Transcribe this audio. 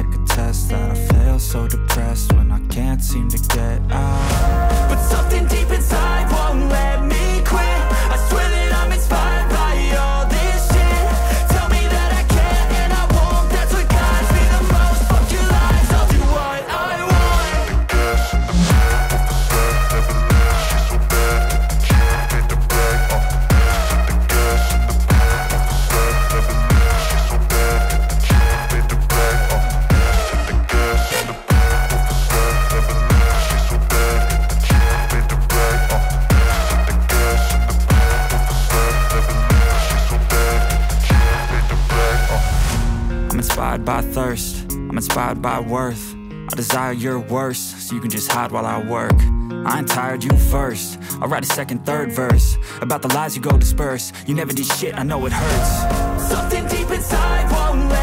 like a test that I fail, so depressed when I can't seem to get out. But something deep inside won't let me quit. I swear that I'm inspired by all this shit. Tell me that I can't and I won't, that's what guides me the most. Fuck your lies, I'll do what I want. The gas in the back of the set, never leave, she's so bad that the chick made the brag. The gas in the back of the set, never leave, she's so bad that the chick made the brag. The gas in the back of the set, never leave, she's so bad that the chick made the brag. The gas in the back of the set, never leave, she's so bad that the chick made the brag. I'm inspired by thirst, I'm inspired by worth. I desire your worst, so you can just hide while I work. I ain't tired, you first. I'll write a second, third verse about the lies you go disperse. You never did shit, I know it hurts. Something deep inside won't let